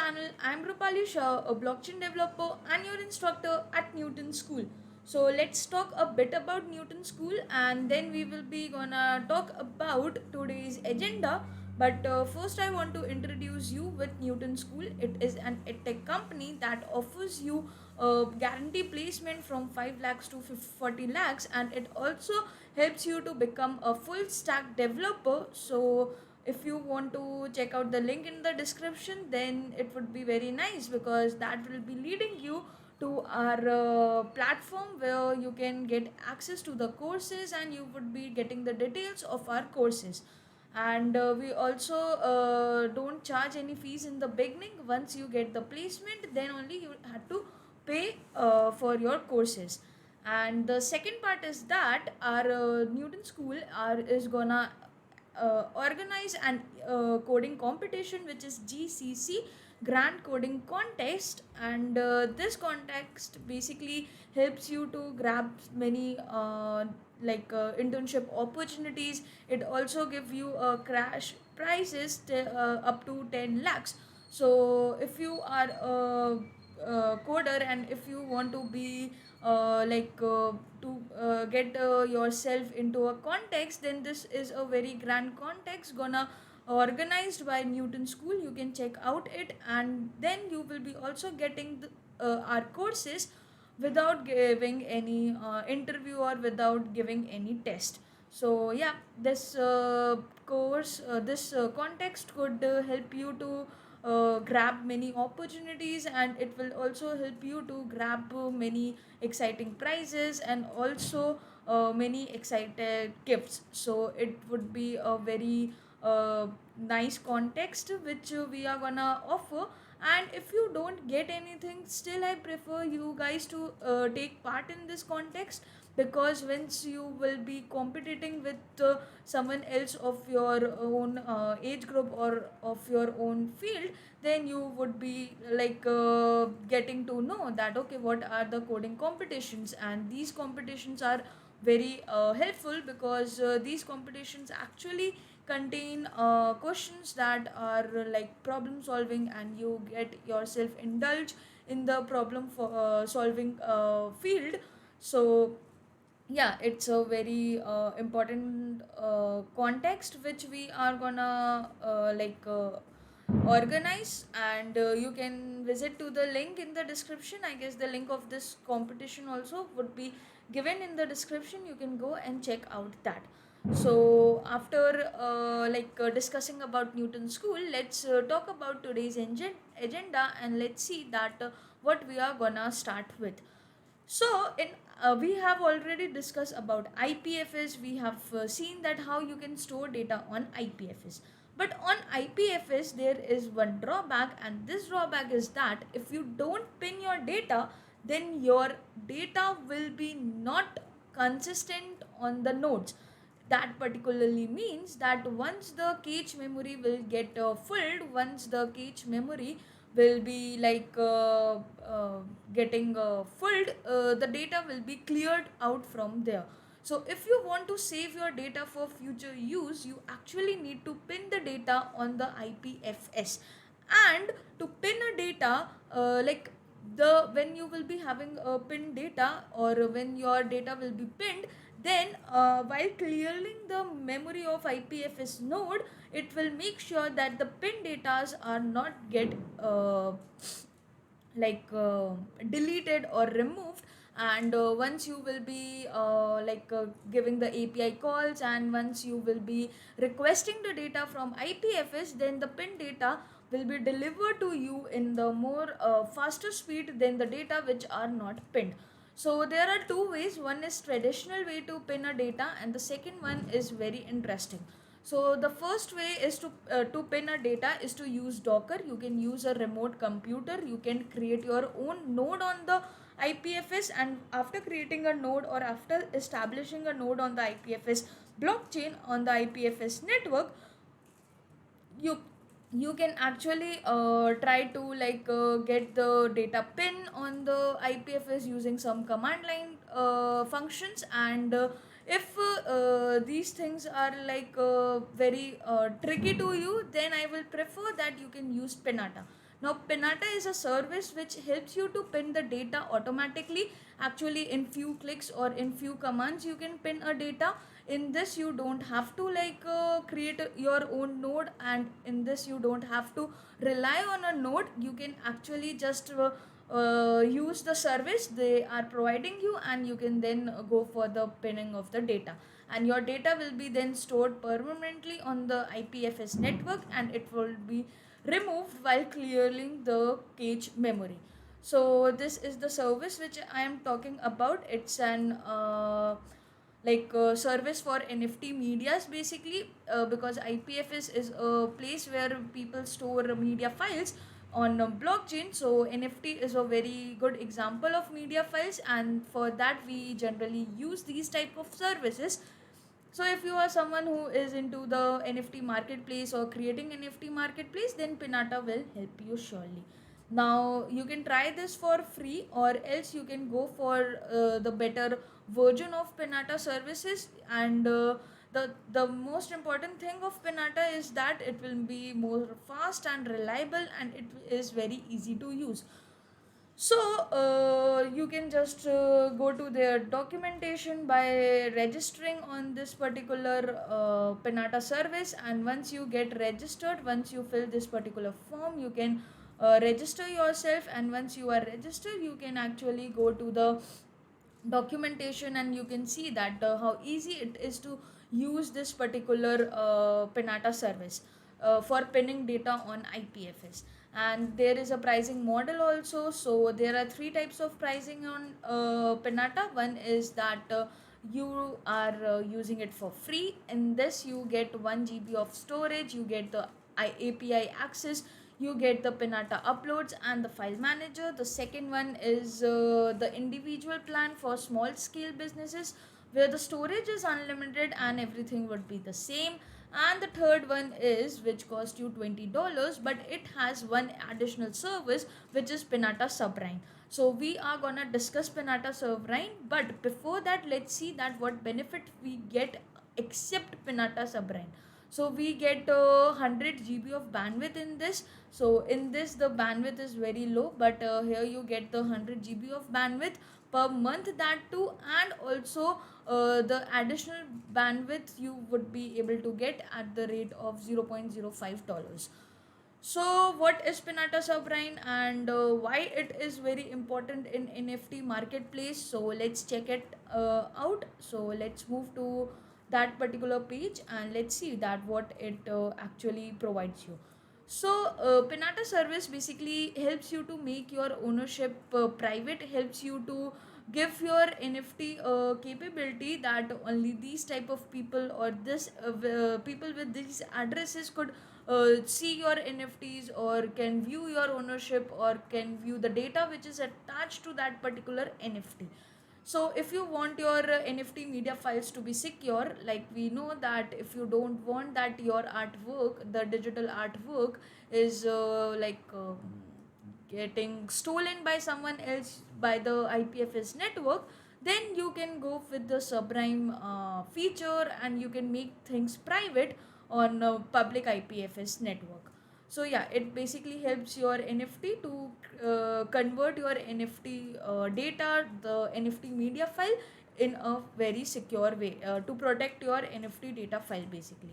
channel. I'm Rupali Shah, a blockchain developer and your instructor at Newton School. So let's talk a bit about Newton School and then we will be gonna talk about today's agenda. But first, I want to introduce you with Newton School. It is an Edtech company that offers you a guarantee placement from 5 lakhs to 40 lakhs, and it also helps you to become a full stack developer. So if you want to check out the link in the description, then it would be very nice because that will be leading you to our platform where you can get access to the courses and you would be getting the details of our courses. And we also don't charge any fees in the beginning. Once you get the placement, then only you have to pay for your courses. And the second part is that our Newton School is gonna organize an coding competition, which is GCC, Grand Coding Contest. And this contest basically helps you to grab many internship opportunities. It also give you crash prizes up to 10 lakhs. So if you are a coder and if you want to be to get yourself into a context, then this is a very grand context gonna organized by Newton School. You can check out it, and then you will be also getting our courses without giving any interview or without giving any test. So yeah, this context could help you to grab many opportunities, and it will also help you to grab many exciting prizes and also many excited gifts. So it would be a very nice context which we are gonna offer. And if you don't get anything, still I prefer you guys to take part in this context, because once you will be competing with someone else of your own age group or of your own field, then you would be getting to know that okay, what are the coding competitions. And these competitions are very helpful because these competitions actually contain questions that are like problem solving, and you get yourself indulge in the problem for solving field. So yeah, it's a very important context which we are gonna organize. And you can visit to the link in the description. I guess the link of this competition also would be given in the description. You can go and check out that. So after discussing about Newton School, let's talk about today's agenda, and let's see that what we are gonna start with. So in we have already discussed about IPFS. We have seen that how you can store data on IPFS. But on IPFS there is one drawback, and this drawback is that if you don't pin your data, then your data will be not consistent on the nodes. That particularly means that once the cache memory will get filled, once the cache memory will be getting filled, the data will be cleared out from there. So if you want to save your data for future use, you actually need to pin the data on the IPFS. And to pin a data, the when you will be having a pinned data, or when your data will be pinned, then while clearing the memory of IPFS node, it will make sure that the pin datas are not get like uh, deleted or removed. And once you will be giving the API calls, and once you will be requesting the data from IPFS, then the pin data will be delivered to you in the more faster speed than the data which are not pinned. So there are two ways. One is traditional way to pin a data, and the second one is very interesting. So the first way is to pin a data is to use Docker. You can use a remote computer. You can create your own node on the IPFS, and after creating a node or after establishing a node on the IPFS blockchain on the IPFS network, you you can actually try to get the data pin on the IPFS using some command line functions. And if these things are very tricky to you, then I will prefer that you can use Pinata. Now Pinata is a service which helps you to pin the data automatically. Actually, in few clicks or in few commands you can pin a data. In this you don't have to create your own node, and in this you don't have to rely on a node. You can actually just use the service they are providing you, and you can then go for the pinning of the data, and your data will be then stored permanently on the IPFS network, and it will be removed while clearing the cache memory. So this is the service which I am talking about. It's an service for NFT medias basically, because IPFS is a place where people store media files on a blockchain. So NFT is a very good example of media files, and for that we generally use these type of services. So if you are someone who is into the NFT marketplace or creating NFT marketplace, then Pinata will help you surely. Now you can try this for free, or else you can go for the better version of Pinata services. And the most important thing of Pinata is that it will be more fast and reliable, and it is very easy to use. So you can just go to their documentation by registering on this particular Pinata service, and once you get registered, once you fill this particular form, you can register yourself, and once you are registered, you can actually go to the documentation, and you can see that how easy it is to use this particular Pinata service for pinning data on IPFS. And there is a pricing model also. So there are three types of pricing on Pinata. One is that you are using it for free. In this you get 1 GB of storage, you get the API access, you get the Pinata uploads and the file manager. The second one is the individual plan for small scale businesses, where the storage is unlimited and everything would be the same. And the third one is which cost you $20, but it has one additional service, which is Pinata Subrine. So we are gonna discuss Pinata Subrine, but before that let's see that what benefit we get except Pinata Subrine. So we get 100 GB of bandwidth in this. So in this the bandwidth is very low, but here you get the 100 GB of bandwidth per month, that too. And also the additional bandwidth you would be able to get at the rate of $0.05. So what is Pinata Subrine, and why it is very important in NFT marketplace? So let's check it out. So let's move to that particular page, and let's see that what it actually provides you. So Pinata service basically helps you to make your ownership private, helps you to give your NFT capability that only these type of people, or this people with these addresses could see your NFTs, or can view your ownership, or can view the data which is attached to that particular NFT. So if you want your NFT media files to be secure, like we know that if you don't want that your artwork, the digital artwork is getting stolen by someone else, by the IPFS network, then you can go with the Sublime feature, and you can make things private on public IPFS network. So yeah, it basically helps your NFT to convert your NFT data, the NFT media file, in a very secure way to protect your NFT data file basically.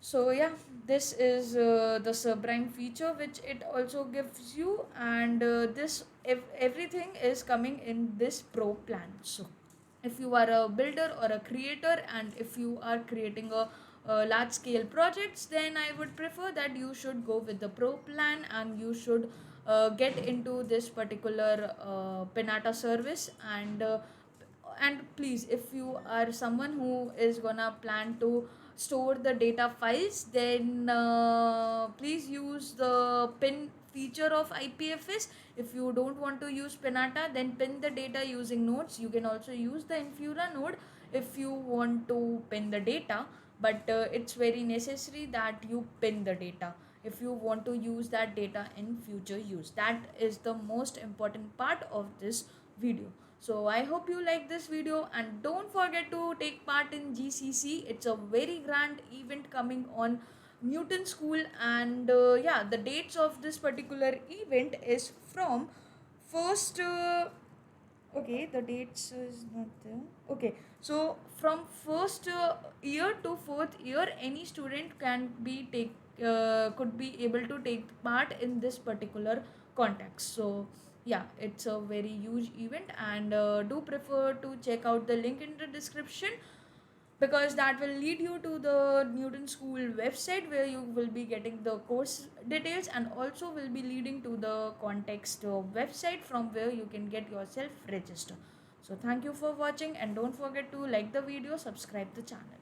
So yeah, this is the Sublime feature which it also gives you, and this if everything is coming in this pro plan. So if you are a builder or a creator, and if you are creating a large scale projects, then I would prefer that you should go with the pro plan, and you should get into this particular Pinata service. And please, if you are someone who is gonna plan to store the data files, then please use the pin feature of IPFS. If you don't want to use Pinata, then pin the data using nodes. You can also use the Infura node if you want to pin the data, but it's very necessary that you pin the data if you want to use that data in future use. That is the most important part of this video. So I hope you like this video, and don't forget to take part in GCC. It's a very grand event coming on Newton School, and yeah, the dates of this particular event is from first. Okay, the dates is not there. Okay, so from first year to fourth year, any student can be take could be able to take part in this particular context. So yeah, it's a very huge event, and do prefer to check out the link in the description, because that will lead you to the Newton School website where you will be getting the course details, and also will be leading to the context website from where you can get yourself registered. So thank you for watching, and don't forget to like the video, subscribe the channel.